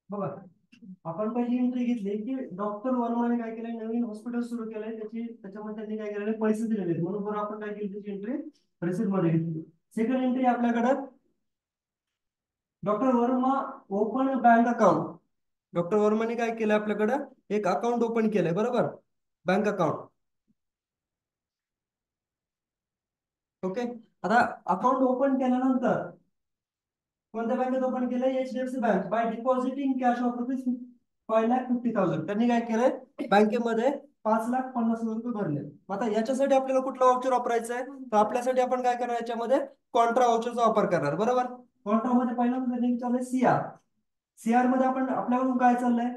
बघा, आपण पहिली एंट्री घेतली की डॉक्टर वर्माने काय केलंय, नवीन हॉस्पिटल सुरू केलंय, त्याच्यामध्ये त्यांनी काय केलेलं पैसे दिलेले आहेत. म्हणून बरं आपण काय केली त्याची एंट्री रिसिप्ट मध्ये घेतली. सेकंड एंट्री आपल्याकडे doctor Verma open bank account. Doctor वर्माने काय केलं आपल्याकडे, एक अकाउंट ओपन केलंय बरोबर, बँक अकाउंट. ओके. आता अकाउंट ओपन केल्यानंतर कोणत्या बँकेत ओपन केलंय, HDFC bank, by depositing cash of rupees 5,50,000. त्यांनी काय केलंय, बँकेमध्ये 5,50,000 रुपये भरले. आता याच्यासाठी आपल्याला कुठला वाउचर वापरायचा आहे, तर आपल्यासाठी आपण काय करणार, याच्यामध्ये कॉन्ट्रा वाउचरचा वापर करणार बरोबर. कॉन्ट्रा मध्ये पहिल्यांदा त्यांनी विचारलंय सीआर. सीआर मध्ये आपण आपल्याकडून काय चाललंय,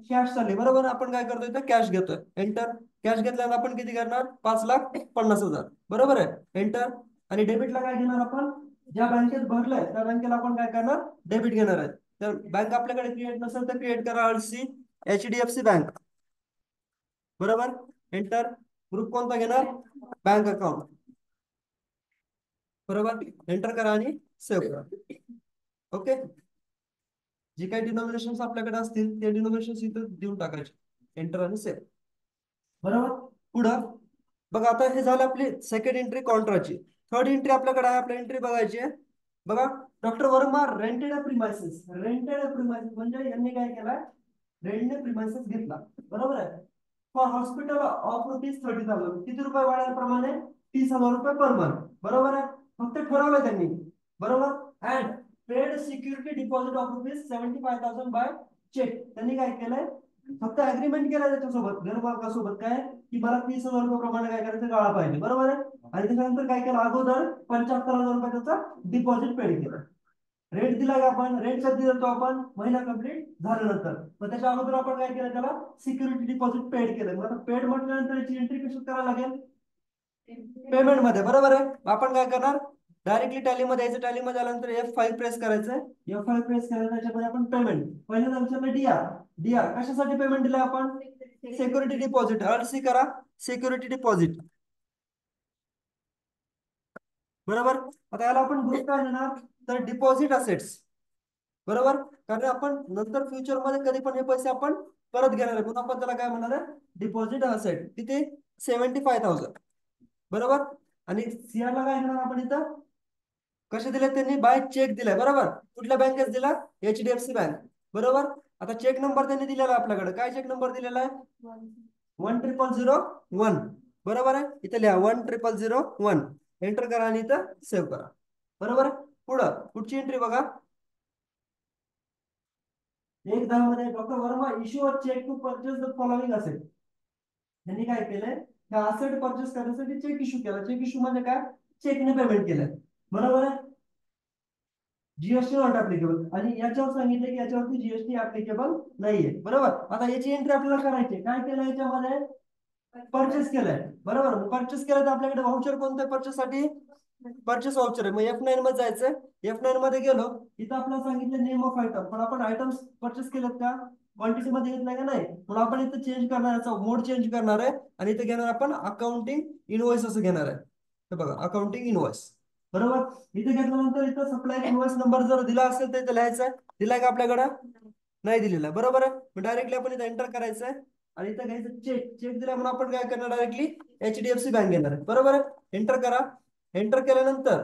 कॅश चालली बरोबर. आपण काय करतोय तर कॅश घेतोय, एंटर. कॅश घेतल्यानंतर आपण किती करणार, 5,50,000 बरोबर आहे, एंटर. आणि डेबिटला काय घेणार आपण, ज्या बँकेत भरलंय त्या बँकेला आपण काय करणार, डेबिट घेणार आहे. तर बँक आपल्याकडे क्रिएट नसेल तर क्रिएट करा, आरसी एचडीएफसी बँक बरोबर, एंटर. ग्रुप कोणता घेणार, बँक अकाउंट बरोबर, एंटर करा आणि सेव्ह करा. ओके. जे काही डिनॉमिनेशन आपल्याकडे असतील ते डिनॉमिनेशन इथं देऊन टाकायचे, एंटर आणि सेव्ह बरोबर. पुढं बघा, आता हे झालं आपली सेकंड एंट्री कॉन्ट्राची. थर्ड एंट्री आपल्याकडे आहे, आपल्या एंट्री बघायची आहे. बघा, डॉक्टर वर्मा रेंटेड अ प्रिमायसेस. रेंटेड अ प्रिमायसेस म्हणजे यांनी काय केलाय, रेंटने प्रिमायसेस घेतला बरोबर आहे. For hospital of rupees 30,000. किती रुपये वाढल्याप्रमाणे, 30,000 रुपये पर मंथ बरोबर आहे. फक्त ठरवलं त्यांनी बरोबर. And paid security deposit of rupees 75,000 by cheque. त्यांनी काय केलंय, फक्त अग्रीमेंट केलं त्याच्यासोबत, घरमालकासोबत, काय की मला 30,000 रुपये प्रमाणे काय करायचं, गाळा पाहिजे बरोबर आहे. आणि त्याच्यानंतर काय केलं, अगोदर 75,000 रुपये त्याचा डिपॉझिट पेड केलं. रेट दिला का आपण, रेट कधी देतो आपण, महिना कंप्लीट झाल्यानंतर. मग त्याच्या अगोदर आपण काय केलं, त्याला सिक्युरिटी डिपॉझिट पेड केलं. मग आता पेड म्हटल्यानंतर याची एंट्री कशी करायला लागेल, पेमेंट मध्ये बरोबर आहे. आपण काय करणार, डायरेक्टली टॅलीमध्ये यायचं. टॅलीमध्ये आल्यानंतर F5 प्रेस करायचं. F5 प्रेस केल्यानंतर त्याच्यामध्ये आपण पेमेंट, पहिल्यांदा विचारलं डीआर. डीआर कशासाठी पेमेंट दिलं आपण, सिक्युरिटी डिपॉझिट. अर्सी करा, सिक्युरिटी डिपॉझिट बरोबर. आता याला आपण ग्रुप काय देणार, तर डिपॉझिट असेट्स बरोबर. कारण आपण नंतर फ्युचर मध्ये कधी पण हे पैसे आपण परत घेणार आहे, म्हणून आपण त्याला काय म्हणणार आहे, डिपॉझिट असेट. किती, 75,000 बरोबर. आणि सीआर ला काय घेणार आपण इथं, कसे दिले त्यांनी, बाय चेक दिलाय बरोबर. कुठल्या बँकेत दिला, एचडीएफसी बँक बरोबर. आता चेक नंबर त्यांनी दिलेला आहे आपल्याकडे, काय चेक नंबर दिलेला आहे, 1,000,001 बरोबर आहे. इथे लिहा 1,000,001, एंटर करा आणि इथं सेव्ह करा बरोबर. पुढं पुढची एंट्री बघा, 1:10 मध्ये doctor Verma issue a cheque to purchase the following asset. त्यांनी काय केलंय, त्या असेट परचेस करण्यासाठी चेक इश्यू केला. चेक इश्यू म्हणजे काय, चेकने पेमेंट केलंय बरोबर आहे. जीएसटी नॉट ऍप्लिकेबल, आणि याच्यावर सांगितलं की याच्यावरती जीएसटी ऍप्लिकेबल नाहीये बरोबर. आता याची एंट्री आपल्याला करायची, काय केलं याच्यामध्ये, परचेस केलाय बरोबर. परचेस केलं तर आपल्याकडे व्हाउचर कोणत्या परचेस साठी, परचेस व्हाउचर आहे. मग F9 मध्ये जायचं. F9 मध्ये गेलो, इथं आपल्याला सांगितलं नेम ऑफ आयटम, पण आपण आयटम्स परचेस केलेत का, क्वांटिटी मध्ये घेतलाय का नाही. म्हणून आपण इथं चेंज करणार, याचा मोड चेंज करणार आहे. आणि इथे घेणार आपण अकाउंटिंग इनवॉइस असं घेणार आहे. हे बघा, अकाउंटिंग इनवॉइस बरोबर. इथे घेतल्यानंतर इथं सप्लाय इनवॉइस नंबर जर दिला असेल तर इथं लिहायचा. दिलाय का आपल्याकडं, नाही दिलेला बरोबर आहे. मग डायरेक्टली आपण इथं एंटर करायचंय. आणि इथं घ्यायचं चेक. चेक दिला म्हणून आपण काय करणार, डायरेक्टली एचडीएफसी बँक घेणार आहे बरोबर आहे. एंटर करा. एंटर केल्यानंतर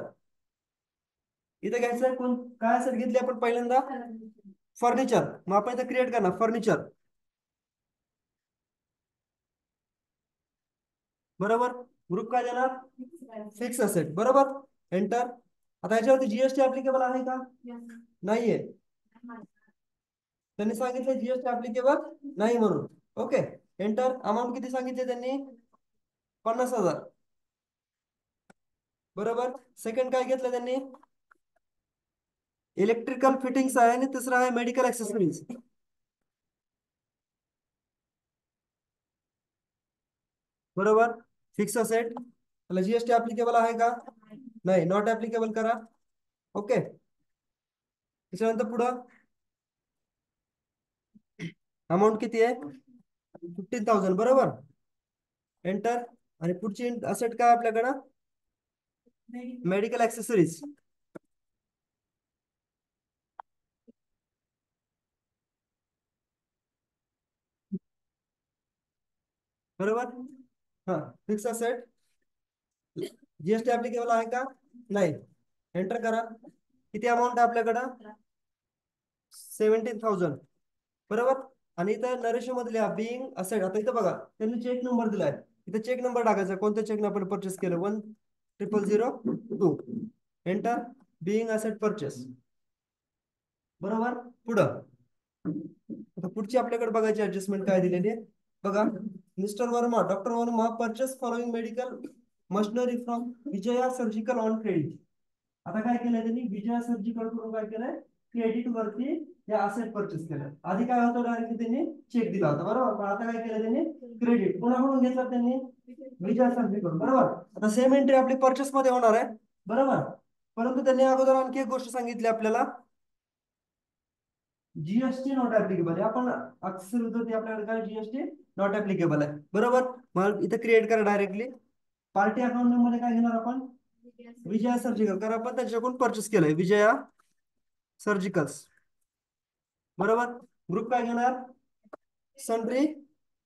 इथे घ्यायचं कोण, काय असेल घेतली आपण पहिल्यांदा, फर्निचर. मग आपण इथे क्रिएट करणार फर्निचर बरोबर. ग्रुप काय देणार, फिक्स असेट बरोबर, एंटर. आता याच्यावरती जीएसटी ऍप्लिकेबल आहे का, नाहीये त्यांनी सांगितलं जीएसटी ऍप्लिकेबल नाही म्हणून. Okay, enter. अमाऊंट किती सांगितले त्यांनी? 50,000. बरोबर. सेकंड काय घेतलं त्यांनी? इलेक्ट्रिकल फिटिंग्स आहे आणि तिसरा आहे मेडिकल ऍक्सेसरीज. बरोबर. फिक्स असेट त्याला जीएसटी ऍप्लिकेबल आहे का? नाही, नॉट ऍप्लिकेबल करा. ओके, त्याच्यानंतर पुढं अमाऊंट किती आहे? 15,000. बरोबर, एंटर. आणि पुढची असेट काय आपल्याकडं? Medical accessories. बरोबर. हा, फिक्स असेट जीएसटी ऍप्लिकेबल आहे का? नाही, एंटर करा. किती अमाऊंट आहे आपल्याकडं? 17,000. बरोबर. आणि इथं नरेशन मध्ये लिहा बिईंग असेट. आता इथं बघा त्यांनी चेक नंबर दिलाय, इथं चेक नंबर टाकायचा. कोणत्या चेकनं आपण परचेस केलं? 1,000,02. एंटर. Being asset purchase. बरोबर. पुढं आता पुढची आपल्याकडे बघायची ऍडजस्टमेंट काय दिलेली आहे बघा. Mister Verma, doctor Verma purchase following medical machinery from Vijaya surgical on credit. आता काय केलंय त्यांनी? विजया सर्जिकल कडून काय केलंय? क्रेडिट वरती हे असेट परचेस केलं. आधी काय होतं? डायरेक्टली त्यांनी चेक दिला होता. बरोबर, पण आता काय केलं त्यांनी? क्रेडिट. कोणाकडून घेतलं त्यांनी? विजया सर्जिकल. बरोबर. आता सेम एंट्री आपली परचेस मध्ये होणार आहे. बरोबर, परंतु त्यांनी अगोदर आणखी एक गोष्ट सांगितली आपल्याला, जीएसटी नॉट ऍप्लिकेबल आहे. आपण अक्षर होतं ते आपल्याकडे काय? जीएसटी नॉट ऍप्लिकेबल आहे. बरोबर, मग इथं क्रिएट करा डायरेक्टली. पार्टी अकाउंट मध्ये काय घेणार आपण? विजया सर्जिकल. कारण आपण त्याच्याकडून परचेस केलंय विजया सर्जिकल्स. बरोबर. ग्रुप काय घेणार? Sundry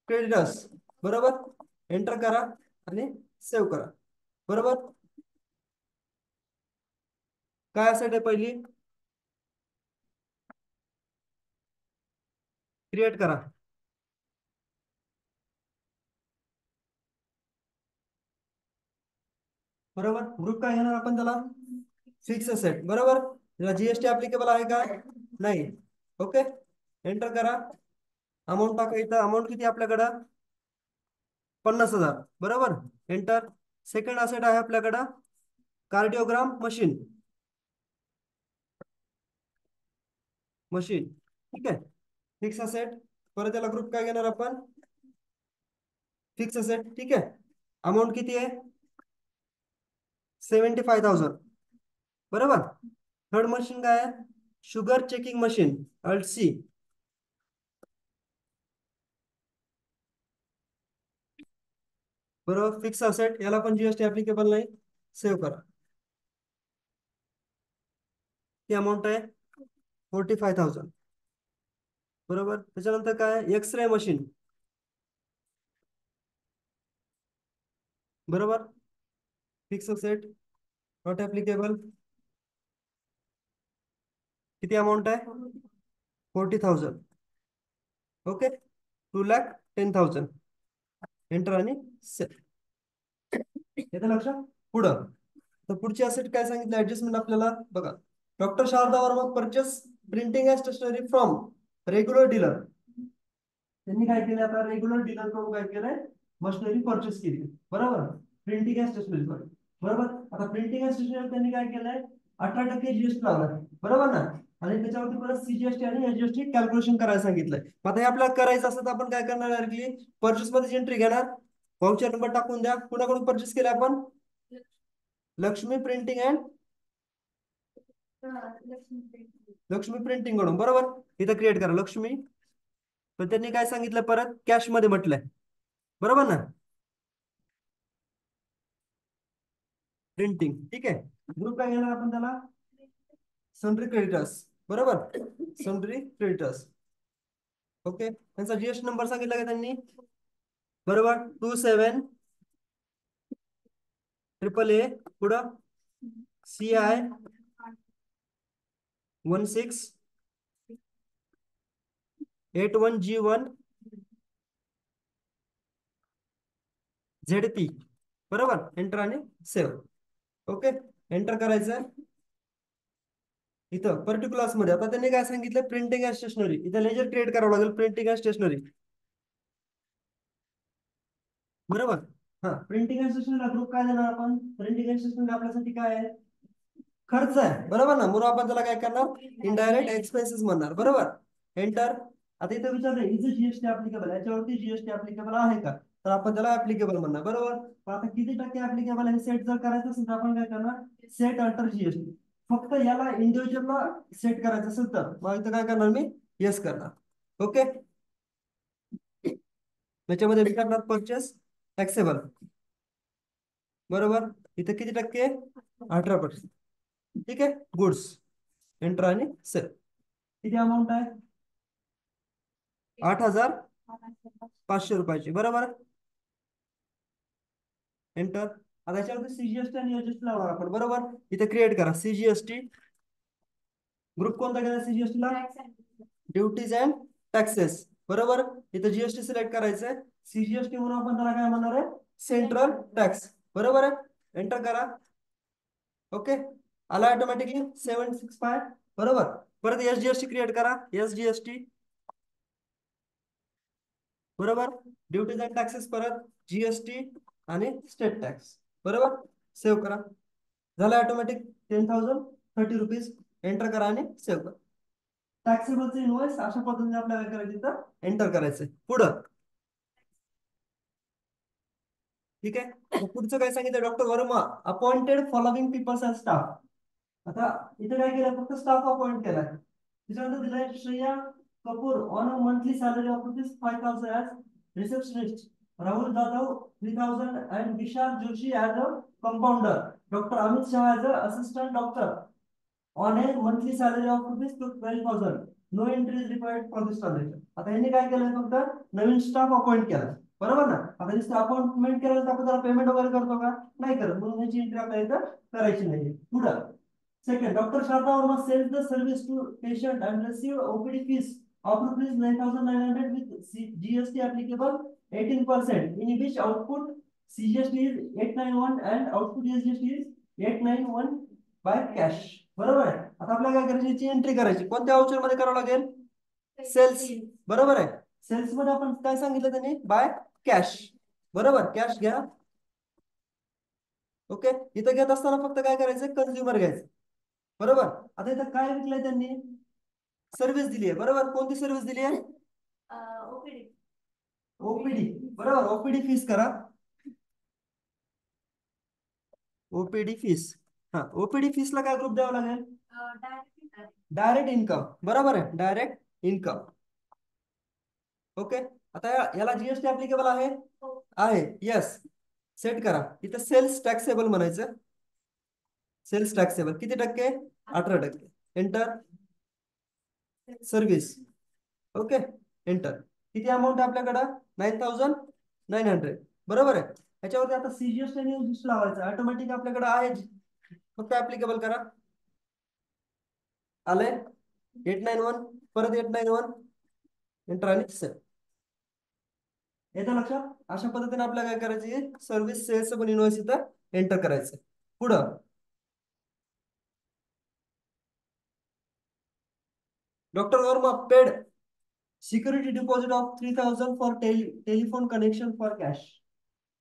creditors. बरोबर, एंटर करा आणि सेव्ह करा. बरोबर. काय असेट आहे पहिली? क्रिएट करा. बरोबर. ग्रुप काय घेणार आपण त्याला? Fix asset. बरोबर, त्याला जीएसटी ऍप्लिकेबल आहे का? नाही. ओके, एंटर करा. अमाऊंट टाका. इथं अमाऊंट किती आपल्याकडं? 50,000. बरोबर, एंटर. सेकंड असेट आहे आपल्याकडं कार्डिओग्राम मशीन. मशीन, ठीक आहे. Fix asset. परत त्याला ग्रुप काय घेणार आपण? Fix asset. ठीक आहे. अमाऊंट किती आहे? 75,000. बरोबर. थर्ड मशीन काय आहे? शुगर चेकिंग मशीन, अल्टसी. बरोबर, फिक्स असेट. याला पण जीएसटी ऍप्लिकेबल नाही. सेव्ह करा. ती अमाऊंट आहे 45,000. बरोबर. त्याच्यानंतर काय? X-ray machine. बरोबर, फिक्स असेट नॉट ऍप्लिकेबल. किती अमाऊंट आहे? 40,000. ओके, 2,10,000. एंटर आणि येतं लक्षात. पुढं तर पुढची असेट काय सांगितलं ऍडजस्टमेंट आपल्याला बघा. Doctor Sharda Verma purchase printing and stationery from regular dealer. त्यांनी काय केलं? आता रेग्युलर डीलर कडून काय केलंय? मशिनरी परचेस केली. बरोबर, प्रिंटिंग अँड स्टेशनरी. बरोबर. आता प्रिंटिंग अँड स्टेशनरी त्यांनी काय केलंय? 18% जीएसटी लावला. बरोबर ना. आणि त्याच्यावरती परत सीजीएसटी आणि एसजीएसटी कॅल्क्युलेशन करायला सांगितलंय. मग आता हे आपल्याला करायचं असं तर आपण काय करणार? डायरेक्टली परचेस मध्ये एंट्री घेणार. वाउचर नंबर टाकून द्या. कुणाकडून परचेस केलं आपण? Lakshmi printing and Lakshmi printing कडून. बरोबर, इथं क्रिएट करा लक्ष्मी. पण त्यांनी काय सांगितलं? परत कॅश मध्ये म्हटलंय. बरोबर ना. प्रिंटिंग, ठीक आहे. ग्रुप काय घेणार आपण त्याला? Sundry creditors. बरोबर, सन्ड्री क्रेडिटर्स. ओके, त्यांचा जीएसटी नंबर सांगितला का त्यांनी? बरोबर, 27 AAA. पुढं CI 1681G1ZP. बरोबर, एंटर आणि सेव्ह. ओके, एंटर करायचं. इथं पर्टिक्युलर्स मध्ये आता त्यांनी काय सांगितलं, प्रिंटिंग अँड स्टेशनरी. इथं लेजर क्रिएट करावं लागेल, प्रिंटिंग अँड स्टेशनरी. बरोबर. हा, प्रिंटिंग अँड स्टेशनरीला ग्रुप काय देणार आपण? प्रिंटिंग अँड स्टेशनरी आपल्यासाठी काय आहे? खर्च आहे, बरोबर ना. म्हणून आपण त्याला काय करणार? इनडायरेक्ट एक्सपेन्सेस म्हणणार. बरोबर. एंटर. आता इथं विचारलं इज जीएसटी ऍप्लिकेबल, याच्यावरती जीएसटी ऍप्लिकेबल आहे का? तर आपण त्याला ऍप्लिकेबल म्हणणार. बरोबर. पण आता किती टक्के ऍप्लिकेबल आहे सेट जर करायचं असेल तर आपण काय करणार? Set alter GST. फक्त याला इंडिव्हिज्युअलला सेट करायचं असेल तर मग इथं काय करणार मी? येस करणार. ओके. त्याच्यामध्ये मी करणार परचेस टॅक्सेबल. बरोबर. इथं किती टक्के? 18%. ठीक आहे. गुड्स. एंटर आणि सेल. किती अमाऊंट आहे? 8,500 रुपयाची. बरोबर. एंटर. आता याच्यावरती सीजीएसटी आणि एसजीएसटी लावणार आपण. बरोबर. इथे क्रिएट करा सीजीएसटी. ग्रुप कोणता केला सीजीएसटी ला? Duties and taxes. बरोबर. इथे जीएसटी सिलेक्ट करायचंय. सीजीएसटी म्हणून आपण त्याला काय म्हणणार आहे? Central tax. बरोबर आहे. एंटर करा. ओके. आला ऑटोमॅटिकली 765. बरोबर. परत एसजीएसटी क्रिएट करा. एसजीएसटी. बरोबर. ड्युटीज अँड टॅक्सेस, परत जीएसटी आणि स्टेट टॅक्स. बरोबर. सेव्ह करा. झालं ऑटोमॅटिक 10,030 रुपीज. एंटर करा आणि सेव्ह करा. टॅक्सेबलचे इनवॉइस अशा पद्धतीने आपल्याला काय करायचं तर एंटर करायचंय. पुढं. ठीक आहे. पुढचं काय सांगितलं? Doctor Verma appointed following peoples and staff. आता इथे काय केलं? फक्त स्टाफ अपॉइंट केलाय. त्याच्यानंतर दिलाय Shreya Kapoor on a monthly salary of ₹5,000 as receptionist. Rahul Jadhav 3,000 and Vishal Joshi as a compounder. Doctor Amit Shah as a assistant doctor on a monthly salary of ₹12,000. No entry is required for this transaction. आता यांनी काय केलंय? फक्त नवीन स्टाफ अपॉइंट केला. बरोबर ना. आता नुसतं अपॉइंटमेंट केलं तर आपण त्याला पेमेंट वगैरे करतो का? नाही करत. म्हणून याची एंट्री आपल्याला इथं करायची नाही. पुढं. Second, Dr. Sharda Verma sells the service to patient and receive OPD fees of ₹9,900 with GST applicable 18%, in which output CGST is 891 and output SGST is 891 by cash. बरोबर आहे. आता आपल्याला काय करायची? याची एंट्री करायची. कोणत्या व्हाउचर मध्ये करावं लागेल? सेल्स. बरोबर आहे. सेल्स मध्ये आपण काय सांगितलं त्यांनी? Bye cash. बरोबर. कॅश घ्या. ओके. इथं घेत असताना फक्त काय करायचं? कन्झ्युमर घ्यायचं. बरोबर. आता इथं काय विकलंय त्यांनी? सर्व्हिस दिली आहे. बरोबर. कोणती सर्व्हिस दिली आहे? ओपीडी. ओपीडी. बरोबर. ओपीडी फीस करा. OPD fees. हा, ओपीडी फीसला काय ग्रुप द्यावा लागेल? Direct income. बरोबर आहे. Direct income. ओके. आता याला जीएसटी ऍप्लिकेबल आहे? आहे. येस. सेट करा. इथं सेल्स टॅक्सेबल म्हणायचं. सेल्स टॅक्सेबल किती टक्के? 18%. एंटर. सर्व्हिस. ओके. एंटर. किती अमाऊंट आहे आपल्याकडं? 9,900. बरोबर आहे. याच्यावरती आता सीजीएसटी आणि एसजीएसटी लावायचं ऑटोमॅटिक आपल्याकडे आहे. फक्त ऍप्लिकेबल करा. आलंय 891. परत 891. एंटर आणि सेव्ह. येतं लक्षात? अशा पद्धतीने आपल्याला काय करायची? सर्व्हिस सेल्स पण इनवॉइस इथं एंटर करायचं. पुढं. Doctor Verma paid security deposit of 3,000 for telephone connection for cash.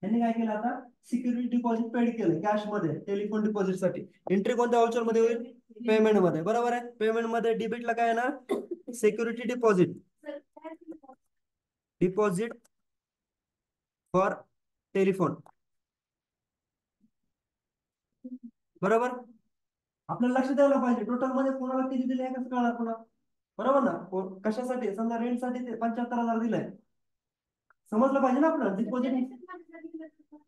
यांनी काय केलं? आता सिक्युरिटी डिपॉझिट पेड केलं कॅश मध्ये टेलिफोन डिपॉझिट साठी. एंट्री कोणत्या व्हाउचर मध्ये होईल? पेमेंट मध्ये. बरोबर आहे. पेमेंट मध्ये डिबिटला काय येणार? Security deposit. Deposit for telephone. बरोबर. आपल्याला लक्ष द्यायला पाहिजे टोटल मध्ये कोणाला किती दिले हे कसं कळणार पुन्हा? बरोबर ना. कशासाठी? समजा रेंटसाठी 75,000 दिलंय. समजलं पाहिजे ना आपल्याला डिपॉझिट.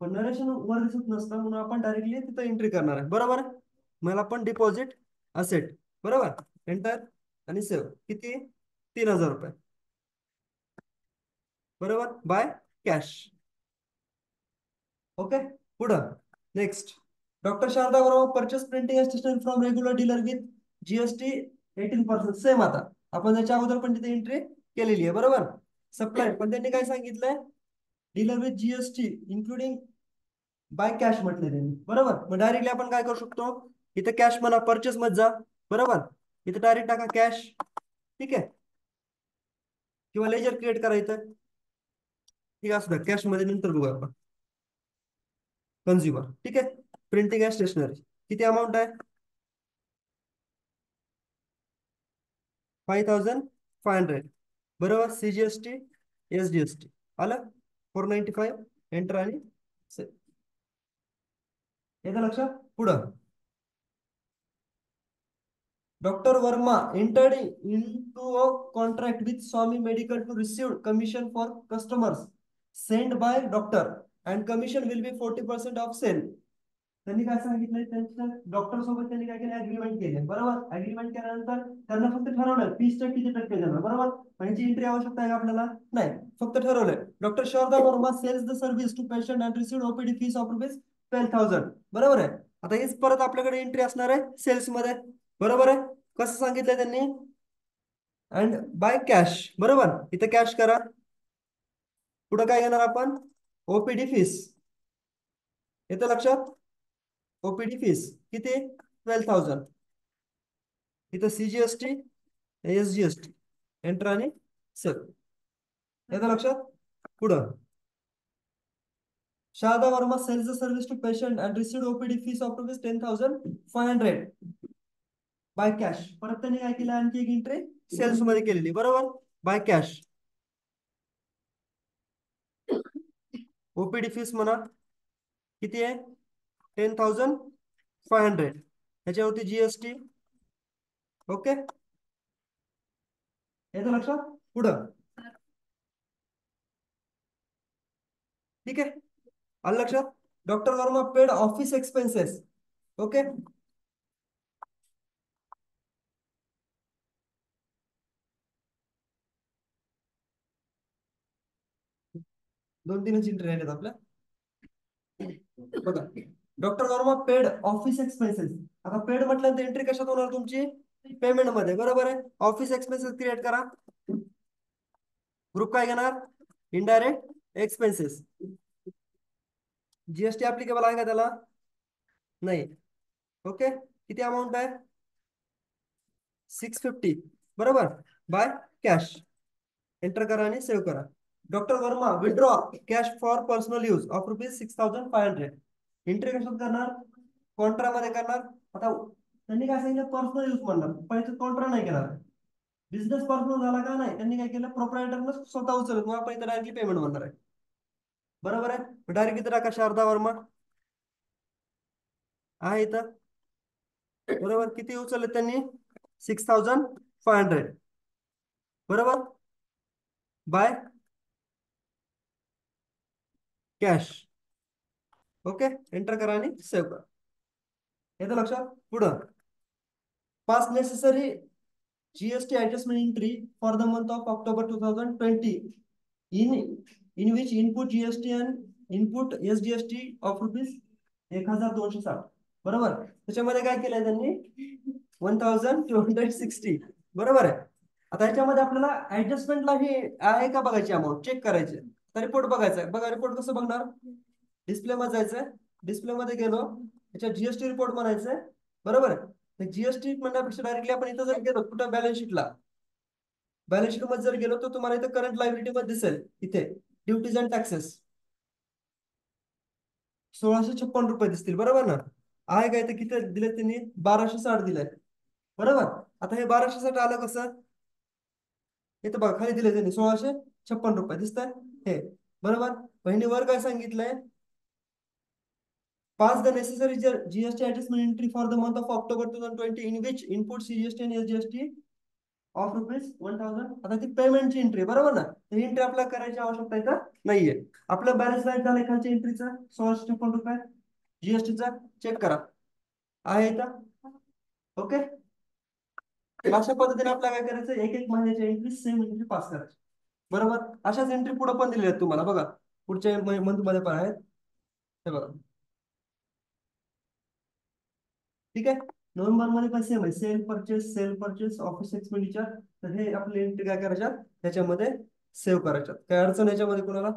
पण नरेशन वर दिसत नसतं म्हणून आपण डायरेक्टली तिथं एंट्री करणार आहे. बरोबर. मला पण डिपॉझिट असेट. बरोबर. एंटर आणि सेव्ह. किती? 3,000 रुपये. बरोबर. By cash. ओके. पुढं. नेक्स्ट. डॉक्टर शारदा बरोबर purchase printing stationery from regular dealer with GST 18%. Same. आता आपण त्याच्या अगोदर पण तिथे एंट्री केलेली आहे. बरोबर. सप्लाय पण त्यांनी काय सांगितलंय? Dealer with GST including by cash म्हटले त्यांनी. बरोबर. मग डायरेक्टली आपण काय करू शकतो? इथे कॅश म्हणा, परचेस मध्ये जा. बरोबर. इथं डायरेक्ट टाका कॅश. ठीक आहे, किंवा लेजर क्रिएट करायचं. ठीक आहे, असं कॅश मध्ये नंतर बघू आपण. कन्झ्युमर. ठीक आहे, प्रिंटिंग अँड स्टेशनरी किती अमाऊंट आहे? 5500. बरोबर. CGST SGST आलं 495. एंटर आणि येतं लक्षात. पुढं Dr. Verma entered into a contract with Swami Medical to receive commission for customers sent by doctor, and commission will be 40% of sale. त्यांनी काय सांगितलंय, त्यांच्या डॉक्टर सोबत त्यांनी काय केलं, अग्रीमेंट केले. बरोबर. अग्रीमेंट केल्यानंतर त्यांना फक्त ठरवलं 30% किती टक्के देणार. बरोबर. म्हणजे एंट्री आवश्यकता आहे का आपल्याला? नाही, फक्त ठरवलंय. Doctor Sharda Verma sells the service to patient and received OPD fees of rupees 12,000. बरोबर आहे. आता हेच परत आपल्याकडे एंट्री असणार आहे सेल्स मध्ये. बरोबर आहे. कसं सांगितलंय त्यांनी? And by cash. बरोबर. इथं कॅश करा. पुढे काय घेणार आपण? OPD fees. येतं लक्षात. ओपीडी फीस किती? 12,000. इथं CGST SGST एंटर आणि सेव. येतं लक्षात. पुढं Sharda Verma sells the service to patient and received OPD fees of rupees 10,500 by cash. परत त्यांनी काय केलं, आणखी एक एंट्री सेल्स मध्ये केलेली. बरोबर. By cash. ओपीडी फीस म्हणा किती आहे? 10,500. त्याच्यावरती GST. ओके, येतं लक्षात. पुढं ठीक आहे, आलं लक्षात. Doctor Verma paid office expenses. Okay, 2-3 entry राहिल्यात आपल्या. बघा, doctor Verma paid office expenses. आता पेड म्हटल्यानंतर एंट्री कशात होणार तुमची? पेमेंट मध्ये. बरोबर आहे. ऑफिस एक्सपेन्सेस क्रिएट करा. ग्रुप काय घेणार? Indirect expenses. GST ऍप्लिकेबल आहे का त्याला? नाही. ओके, किती अमाऊंट आहे? 650. बरोबर. By cash. एंटर करा आणि सेव्ह करा. Doctor Verma withdraw cash for personal use of rupees 6,500. Entry कशात करणार? कॉन्ट्रा मध्ये करणार. आता त्यांनी काय सांगितलं, पर्सनल यूज म्हणणार, पण कॉन्ट्रा नाही करणार. बिझनेस पर्सनल झाला का? नाही. त्यांनी काय केलं, प्रोप्रायटरनं स्वतः उचलत, मग आपण इथं डायरेक्टली पेमेंट म्हणणार आहे. बरोबर आहे. डायरेक्ट इथं टाका शारदा वर्मा आहे इथं. बरोबर. किती उचलले त्यांनी? 6,500. बरोबर. By cash. ओके, एंटर करा आणि सेव्ह करा. येतं लक्षात. पुढं pass necessary GST adjustment entry for the month of October 2020 in which input GST and input SGST of rupees 1,260. बरोबर. त्याच्यामध्ये काय केलंय त्यांनी? 1,260. बरोबर आहे. आता ह्याच्यामध्ये आपल्याला ऍडजस्टमेंटला हे आहे का बघायची, अमाऊंट चेक करायची. तर रिपोर्ट बघायचा आहे. बघा, रिपोर्ट कसं बघणार? डिस्प्ले मध्ये जायचंय. डिस्प्ले मध्ये गेलो, त्याच्या GST रिपोर्ट म्हणायचंय. बरोबर आहे. GST म्हणण्यापेक्षा डायरेक्टली आपण इथं जर गेलो कुठं, बॅलन्स शीटला, बॅलन्स शीट मध्ये जर गेलो तर तुम्हाला इथं करंट लायबिलिटी मध्ये दिसेल, इथे ड्युटीज अँड टॅक्सेस 1,656 रुपये दिसतील. बरोबर ना? आहे का? इथं किती दिले त्यांनी? 1,260 दिलंय. बरोबर. आता हे 1,260 आलं कसं? इथं बघा, खाली दिले त्यांनी 1,656 रुपये दिसत हे. बरोबर. बहिणी वर काय सांगितलंय? Pass the necessary GST adjustment entry for the month of October 2020 in which input CGST and SGST of rupees 1,000. आता ती पेमेंटची एंट्री. बरोबर ना? ही एंट्री आपल्याला करायची आवश्यकता इथं नाहीये. आपलं बॅलन्स लाईट झालं खालच्या एंट्रीचा 1,656 रुपये GSTचा. चेक करा, आहे इथं. ओके, अशा पद्धतीने आपल्याला काय करायचं, एक एक महिन्याची एंट्री सेम एंट्री पास करायची. बरोबर. अशाच एंट्री पुढे पण दिलेल्या आहेत तुम्हाला. बघा, पुढच्या मंथ मध्ये पण आहेत. हे बघा. ठीक आहे. नोव्हेंबर मध्ये पण सेम आहे. Sale purchase office expenditure. तर हे आपले एंट्री काय करायच्या त्याच्यामध्ये सेव्ह करायच्या. काय अडचण याच्यामध्ये कोणाला?